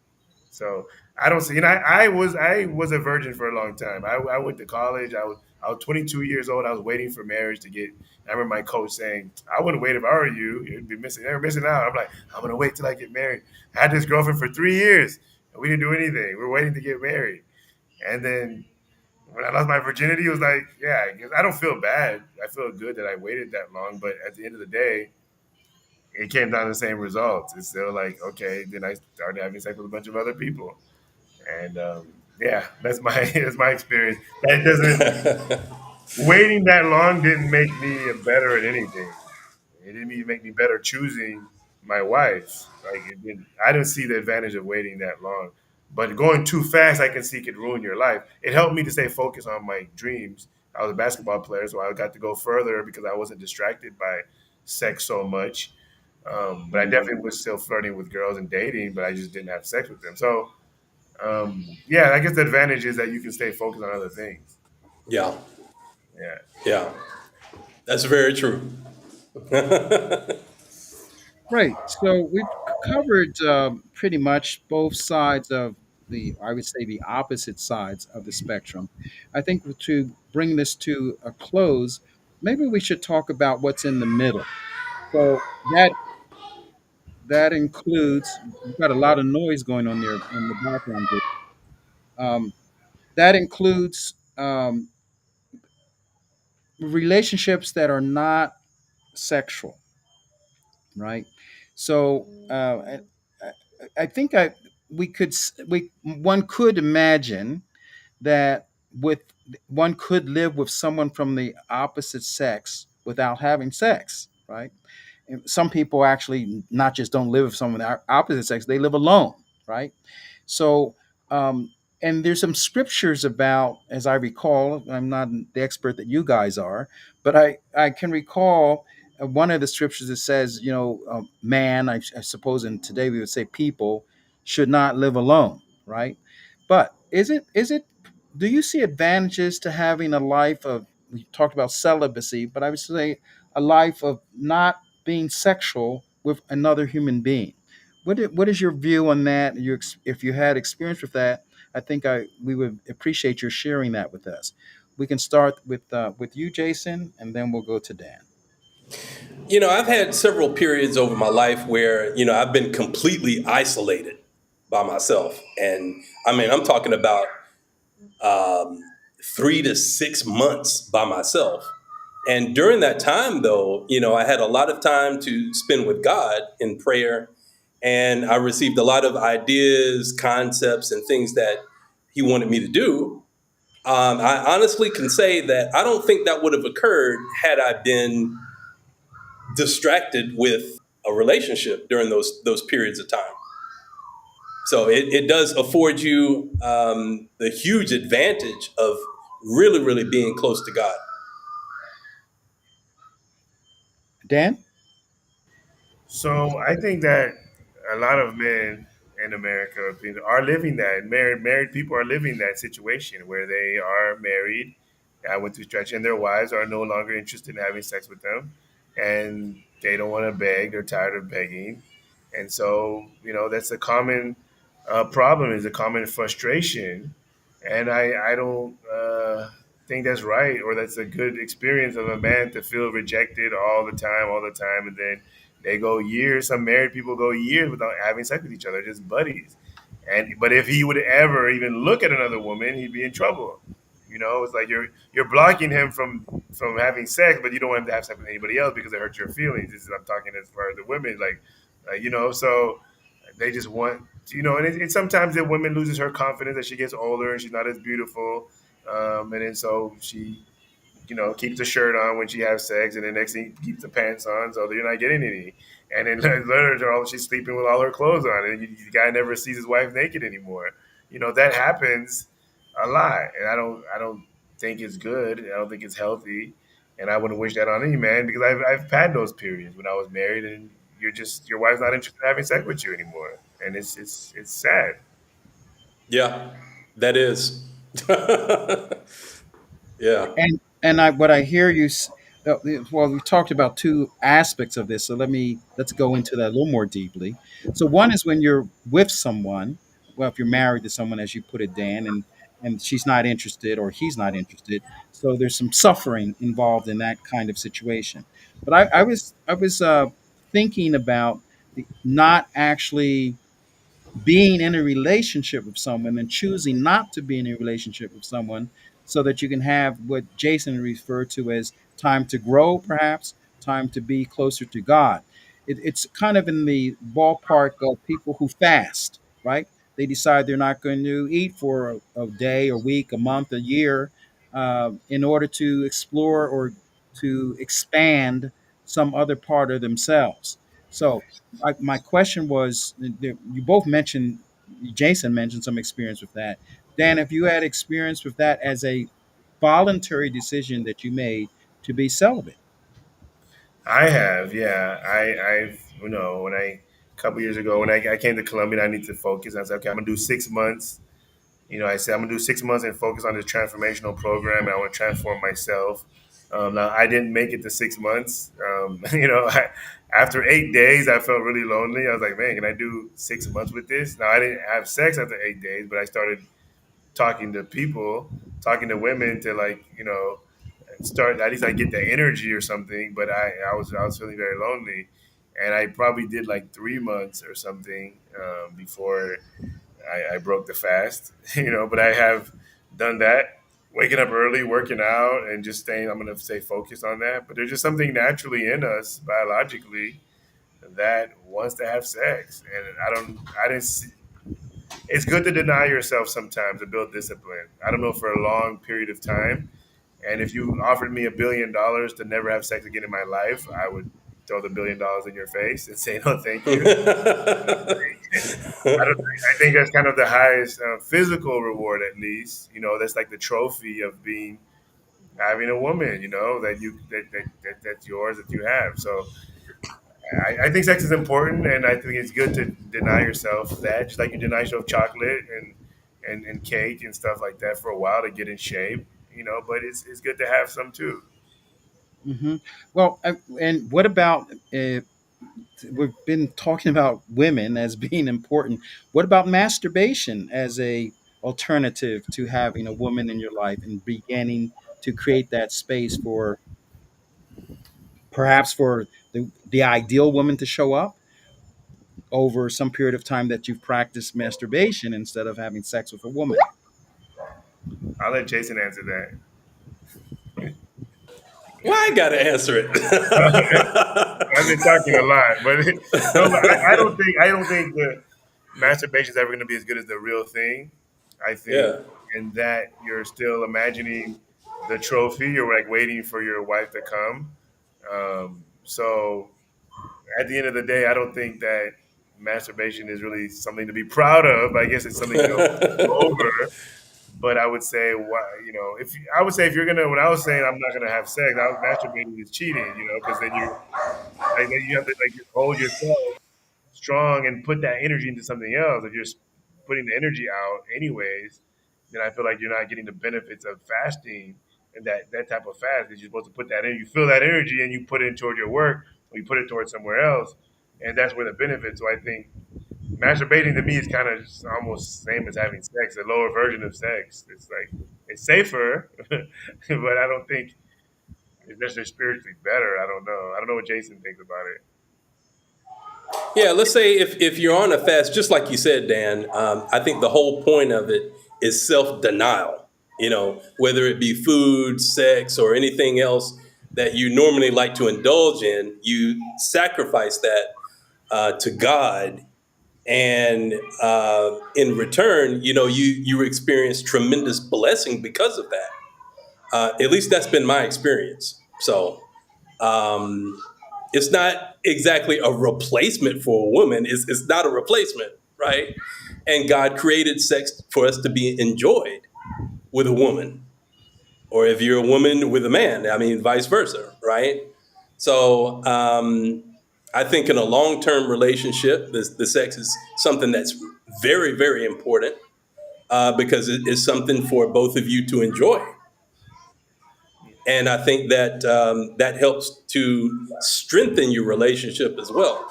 So I don't see. I was a virgin for a long time. I went to college. I was 22 years old. I was waiting for marriage to get. I remember my coach saying, "I wouldn't wait if I were you. You'd be missing. You're missing out." I'm like, "I'm gonna wait till I get married." I had this girlfriend for 3 years, and we didn't do anything. We were waiting to get married, and then when I lost my virginity, it was like, yeah, I guess I don't feel bad. I feel good that I waited that long, but at the end of the day, it came down to the same results. It's still like, okay, then I started having sex with a bunch of other people, and yeah, that's my that's my experience. That doesn't waiting that long didn't make me better at anything. It didn't even make me better choosing my wife. Like it didn't. I didn't see the advantage of waiting that long. But going too fast, I can see could ruin your life. It helped me to stay focused on my dreams. I was a basketball player, so I got to go further because I wasn't distracted by sex so much. But I definitely was still flirting with girls and dating, but I just didn't have sex with them. So yeah, I guess the advantage is that you can stay focused on other things. Yeah, Yeah. yeah, that's very true. Right. So we've covered pretty much both sides of the, I would say, the opposite sides of the spectrum. I think to bring this to a close, maybe we should talk about what's in the middle. So that includes, you've got a lot of noise going on there in the background. Um, that includes relationships that are not sexual, right? So I think we could we one could imagine that with one could live with someone from the opposite sex without having sex, right? And some people actually not just don't live with someone of the opposite sex; they live alone, right? So, um, and there's some scriptures about, as I recall, I'm not the expert that you guys are, but I can recall one of the scriptures that says, man, I suppose in today we would say people should not live alone, right? But is it do you see advantages to having a life of, we talked about celibacy, but I would say a life of not being sexual with another human being? What is your view on that? If you had experience with that, I think we would appreciate your sharing that with us. We can start with you, Jason, and then we'll go to Dan. I've had several periods over my life where, I've been completely isolated by myself. And I mean, I'm talking about um, 3 to 6 months by myself. And during that time, though, I had a lot of time to spend with God in prayer. And I received a lot of ideas, concepts, and things that He wanted me to do. I honestly can say that I don't think that would have occurred had I been distracted with a relationship during those periods of time. So it does afford you the huge advantage of really, really being close to God. Dan? So I think that a lot of men in America are living that. Married people are living that situation where they are married, went through stretch, and their wives are no longer interested in having sex with them, and they don't want to beg. They're tired of begging, and so that's a common problem. Is a common frustration, and I don't think that's right or that's a good experience of a man to feel rejected all the time, and then they go years. Some married people go years without having sex with each other, just buddies. And but if he would ever even look at another woman, he'd be in trouble. It's like you're blocking him from having sex, but you don't want him to have sex with anybody else because it hurts your feelings. I'm talking as far as the women, so they just want, and sometimes the woman loses her confidence as she gets older and she's not as beautiful, and then so she keeps the shirt on when she has sex, and the next thing keeps the pants on, so you're not getting any. And then later, she's sleeping with all her clothes on, and the guy never sees his wife naked anymore. That happens a lot, and I don't think it's good. I don't think it's healthy, and I wouldn't wish that on any man because I've had those periods when I was married, and your wife's not interested in having sex with you anymore, and it's sad. Yeah, that is. Yeah. And what I hear well, we talked about two aspects of this, so let's go into that a little more deeply. So one is when you're with someone, well, if you're married to someone, as you put it, Dan, and and she's not interested or he's not interested. So there's some suffering involved in that kind of situation. But I was thinking about not actually being in a relationship with someone and choosing not to be in a relationship with someone so that you can have what Jason referred to as time to grow, perhaps time to be closer to God. It's kind of in the ballpark of people who fast, right? They decide they're not going to eat for a day, a week, a month, a year, in order to explore or to expand some other part of themselves. So my question was, you both mentioned, Jason mentioned some experience with that. Dan, if you had experience with that as a voluntary decision that you made to be celibate. I have, yeah. I've, when a couple years ago, when I came to Columbia, and I need to focus. I said, okay, I'm gonna do 6 months. I said I'm gonna do 6 months and focus on this transformational program, and I want to transform myself. Now I didn't make it to 6 months. After 8 days, I felt really lonely. I was like, man, can I do 6 months with this? Now I didn't have sex after 8 days, but I started talking to people, talking to women to start at least I get the energy or something. But I was feeling very lonely, and I probably did like 3 months or something before I broke the fast. But I have done that, waking up early, working out, and just staying. I'm going to say focused on that. But there's just something naturally in us biologically that wants to have sex, and I didn't. See, it's good to deny yourself sometimes to build discipline. I don't know for a long period of time. And if you offered me $1 billion to never have sex again in my life, I would throw the $1 billion in your face and say no, thank you. I don't. I think that's kind of the highest physical reward, at least. That's like the trophy of having a woman. That's yours that you have. So I think sex is important, and I think it's good to deny yourself that, just like you deny yourself chocolate and cake and stuff like that for a while to get in shape. But it's good to have some too. Hmm. Well, and what about, we've been talking about women as being important. What about masturbation as a alternative to having a woman in your life and beginning to create that space for perhaps for the ideal woman to show up over some period of time that you've practiced masturbation instead of having sex with a woman? I'll let Jason answer Well, I gotta answer that. it. I've been talking a lot, but no, but I don't think the masturbation is ever going to be as good as the real thing. I think Yeah. in that you're still imagining the trophy. You're like waiting for your wife to come. So at the end of the day, I don't think that masturbation is really something to be proud of. I guess it's something over. But I would say, if you're gonna, when I was saying I'm not gonna have sex, I was masturbating is cheating, because then you have to like just hold yourself strong and put that energy into something else. If you're putting the energy out anyways, then I feel like you're not getting the benefits of fasting and that type of fast. Is you're supposed to put that in, you feel that energy and you put it toward your work or you put it towards somewhere else, and that's where the benefits. So I think masturbating to me is kind of almost same as having sex, a lower version of sex. It's like it's safer, but I don't think it's necessarily spiritually better. I don't know. I don't know what Jason thinks about it. Yeah, let's say if you're on a fast, just like you said, Dan, I think the whole point of it is self denial. Whether it be food, sex, or anything else that you normally like to indulge in, you sacrifice that to God, and in return, you experience tremendous blessing because of that. At least that's been my experience. So. Um, it's not exactly a replacement for a woman. It's not a replacement, right? And God created sex for us to be enjoyed with a woman, or if you're a woman with a man, I mean, vice versa, right? So I think in a long-term relationship, the sex is something that's very, very important because it is something for both of you to enjoy. And I think that that helps to strengthen your relationship as well.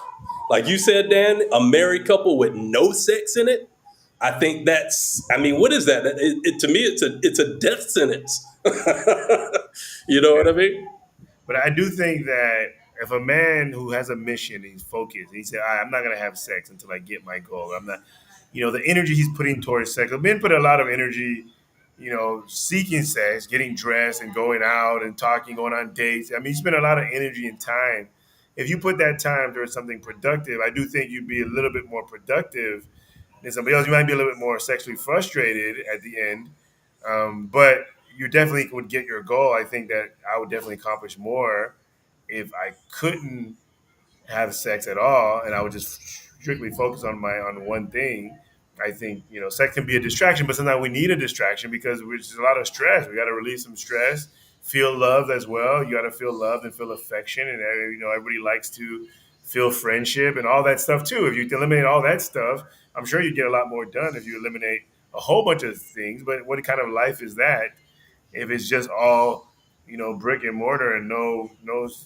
Like you said, Dan, a married couple with no sex in it, I think that's. I mean, what is that? To me, it's a death sentence. You know what I mean? But I do think that if a man who has a mission, he's focused, he said, I'm not going to have sex until I get my goal. I'm not, the energy he's putting towards sex. Men put a lot of energy, seeking sex, getting dressed and going out and talking, going on dates. I mean, you spend a lot of energy and time. If you put that time towards something productive, I do think you'd be a little bit more productive than somebody else. You might be a little bit more sexually frustrated at the end, but you definitely would get your goal. I think that I would definitely accomplish more if I couldn't have sex at all and I would just strictly focus on one thing. I think sex can be a distraction, but sometimes we need a distraction because there's a lot of stress. We got to release some stress, feel loved as well. You got to feel loved and feel affection, and everybody likes to feel friendship and all that stuff too. If you eliminate all that stuff, I'm sure you get a lot more done if you eliminate a whole bunch of things. But what kind of life is that if it's just all brick and mortar and no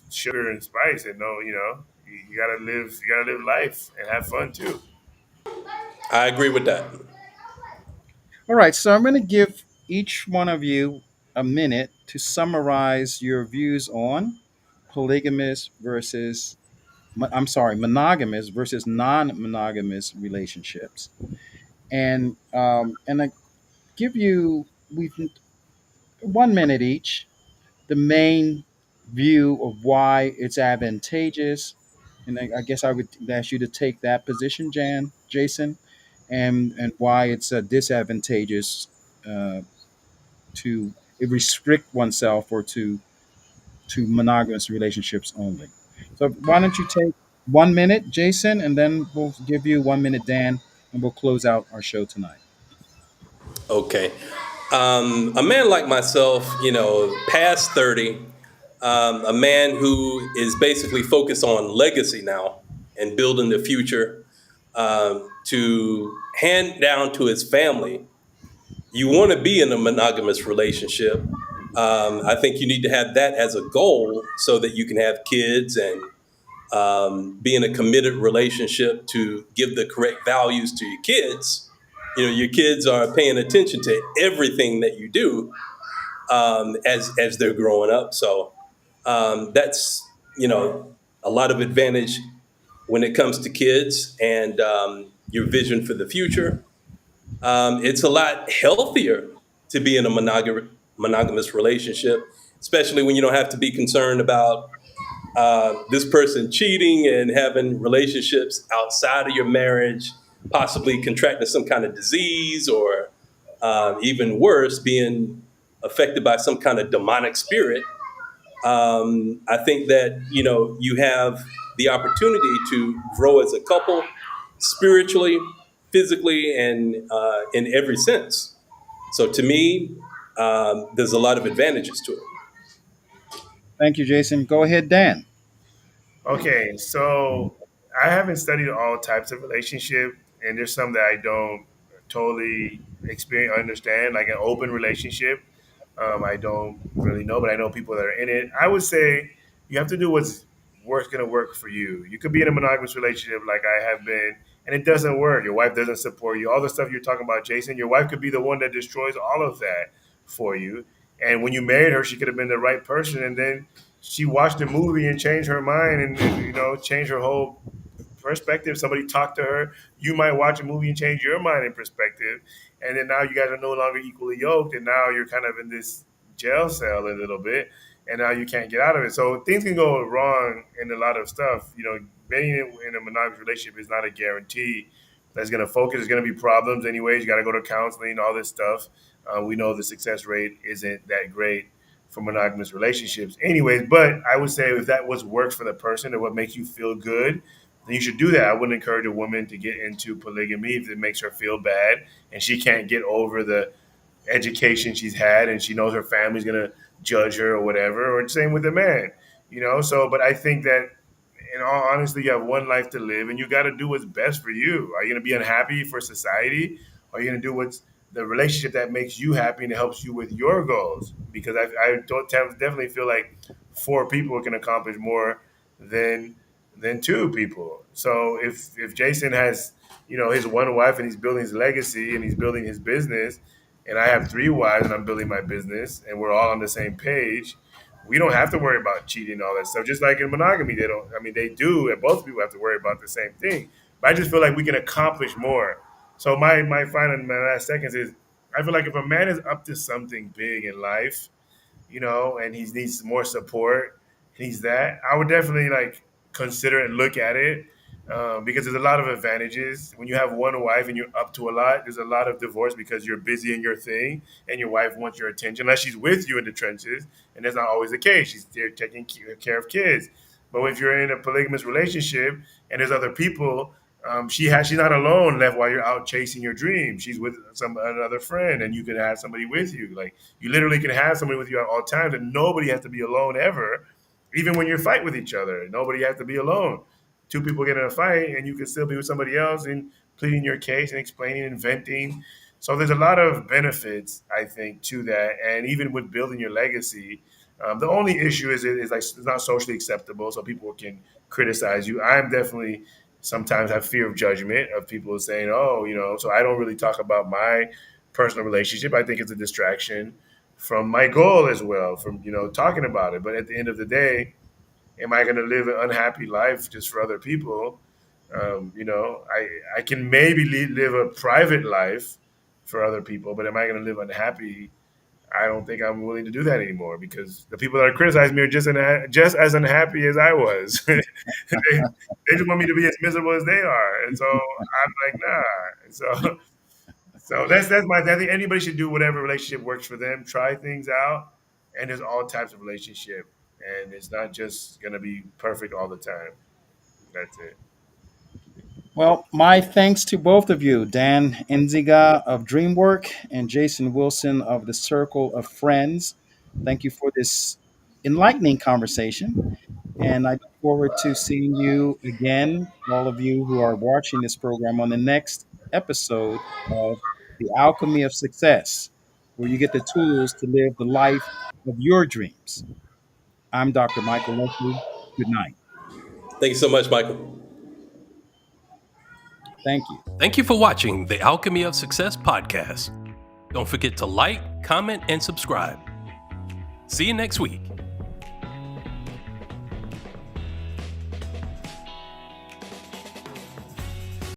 sugar and spice and no you gotta live life and have fun too. I agree with that. All right, so I'm going to give each one of you a minute to summarize your views on polygamous versus, I'm sorry, monogamous versus non-monogamous relationships, and I give you we 1 minute each, the main view of why it's advantageous, and I guess I would ask you to take that position, Jason, and why it's disadvantageous uh, to restrict oneself or to monogamous relationships only. So why don't you take 1 minute, Jason, and then we'll give you 1 minute, Dan, and we'll close out our show tonight. Okay. A man like myself, past 30, a man who is basically focused on legacy now and building the future to hand down to his family. You want to be in a monogamous relationship. I think you need to have that as a goal so that you can have kids and be in a committed relationship to give the correct values to your kids. Your kids are paying attention to everything that you do as they're growing up. So that's a lot of advantage when it comes to kids and your vision for the future. It's a lot healthier to be in a monogamous relationship, especially when you don't have to be concerned about this person cheating and having relationships outside of your marriage, possibly contracting some kind of disease, or even worse, being affected by some kind of demonic spirit. I think that you have the opportunity to grow as a couple, spiritually, physically, and in every sense. So to me, there's a lot of advantages to it. Thank you, Jason. Go ahead, Dan. Okay, so I haven't studied all types of relationship, and there's some that I don't totally experience understand, like an open relationship. I don't really know, but I know people that are in it. I would say you have to do what's going to work for you. You could be in a monogamous relationship like I have been, and it doesn't work. Your wife doesn't support you. All the stuff you're talking about, Jason, your wife could be the one that destroys all of that for you. And when you married her, she could have been the right person, and then she watched a movie and changed her mind, and changed her whole perspective. Somebody talked to her. You might watch a movie and change your mind and perspective, and then now you guys are no longer equally yoked, and now you're kind of in this jail cell a little bit, and now you can't get out of it. So things can go wrong in a lot of stuff. Being in a monogamous relationship is not a guarantee that's going to focus. There's going to be problems anyways. You got to go to counseling, all this stuff. We know the success rate isn't that great for monogamous relationships anyways, but I would say if that was works for the person or what makes you feel good, then you should do that. I wouldn't encourage a woman to get into polygamy if it makes her feel bad and she can't get over the education she's had and she knows her family's going to judge her or whatever, or the same with the man, so but I think that in all honesty, you have one life to live and you got to do what's best for you. Are you going to be unhappy for society? Or are you going to do what's the relationship that makes you happy and helps you with your goals? Because I don't definitely feel like four people can accomplish more than than two people. So if Jason has, his one wife and he's building his legacy and he's building his business, and I have three wives and I'm building my business, and we're all on the same page, we don't have to worry about cheating and all that stuff. Just like in monogamy, they don't. I mean, they do, and both people have to worry about the same thing. But I just feel like we can accomplish more. So my final, my last seconds is, I feel like if a man is up to something big in life, and he needs more support, he's that, I would definitely like consider and look at it, because there's a lot of advantages when you have one wife and you're up to a lot. There's a lot of divorce because you're busy in your thing and your wife wants your attention, unless she's with you in the trenches, and that's not always the case. She's there taking care of kids. But if you're in a polygamous relationship and there's other people, she's not alone left while you're out chasing your dream. She's with another friend, and you can have somebody with you. Like, you literally can have somebody with you at all times, and nobody has to be alone ever. Even when you fight with each other, nobody has to be alone. Two people get in a fight, and you can still be with somebody else and pleading your case and explaining and venting. So there's a lot of benefits, I think, to that. And even with building your legacy, the only issue is like it's not socially acceptable, so people can criticize you. I'm definitely sometimes have fear of judgment of people saying, "Oh, So I don't really talk about my personal relationship. I think it's a distraction from my goal as well, from talking about it. But at the end of the day, am I going to live an unhappy life just for other people? I can maybe live a private life for other people, but am I going to live unhappy? I don't think I'm willing to do that anymore, because the people that are criticizing me are just as unhappy as I was. They just want me to be as miserable as they are, and so I'm like, nah. And so that's my. I think anybody should do whatever relationship works for them. Try things out, and there's all types of relationship, and it's not just gonna be perfect all the time. That's it. Well, my thanks to both of you, Dan Nzinga of Dreamwork and Jason Wilson of the Circle of Friends. Thank you for this enlightening conversation. And I look forward to seeing you again, all of you who are watching this program, on the next episode of The Alchemy of Success, where you get the tools to live the life of your dreams. I'm Dr. Michael Leslie. Good night. Thank you so much, Michael. Thank you. Thank you for watching the Alchemy of Success podcast. Don't forget to like, comment, and subscribe. See you next week.